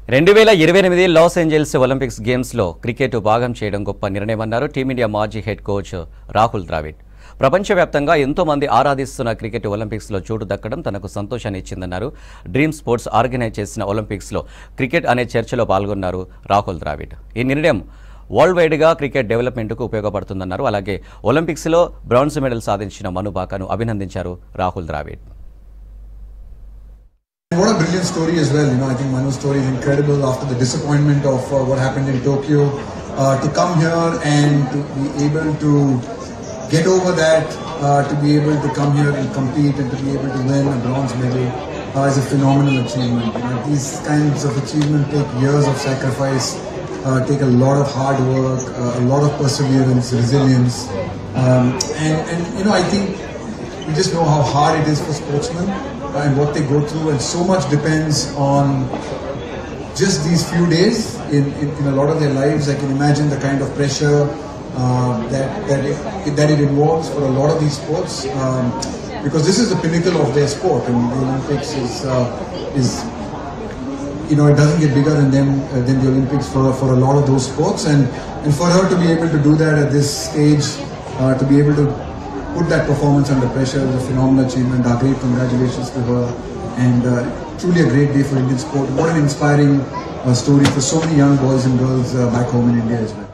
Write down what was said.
2028 Los Angeles Olympics గేమ్స్లో cricket భాగం చేయడం గొప్ప నిర్ణయమన్నారు టీమిండియా మాజీ హెడ్ కోచ్ రాహుల్ ద్రావిడ్. ప్రపంచవ్యాప్తంగా ఎంతో మంది ఆరాధిస్తున్న క్రికెట్ ఒలింపిక్స్లో చోటు దక్కడం తనకు సంతోషాన్ని ఇచ్చిందన్నారు. డ్రీమ్ స్పోర్ట్స్ ఆర్గనైజ్ చేసిన ఒలింపిక్స్లో క్రికెట్ అనే చర్చలో పాల్గొన్నారు రాహుల్ ద్రావిడ్. ఈ నిర్ణయం వరల్డ్ వైడ్గా క్రికెట్ డెవలప్మెంట్కు ఉపయోగపడుతుందన్నారు. అలాగే ఒలింపిక్స్లో బ్రాంజ్ మెడల్ సాధించిన మను భాకర్ను అభినందించారు Rahul Dravid. What a brilliant story as well. I think Manu's story is incredible after the disappointment of what happened in Tokyo. To come here and to be able to get over that, to be able to come here and compete and to be able to win a bronze medal is a phenomenal achievement. These kinds of achievements take years of sacrifice, take a lot of hard work, a lot of perseverance, resilience. And I think we just know how hard it is for sportsmen and what they go through, and so much depends on just these few days in a lot of their lives. I can imagine the kind of pressure that it involves for a lot of these sports, because this is the pinnacle of their sport, and the Olympics is it doesn't get bigger than the Olympics for a lot of those sports, and for her to be able to do that at this stage, to be able to put that performance under pressure is a phenomenal achievement. Our great congratulations to her, and truly a great day for Indian sport. What an inspiring story for so many young boys and girls back home in India as well.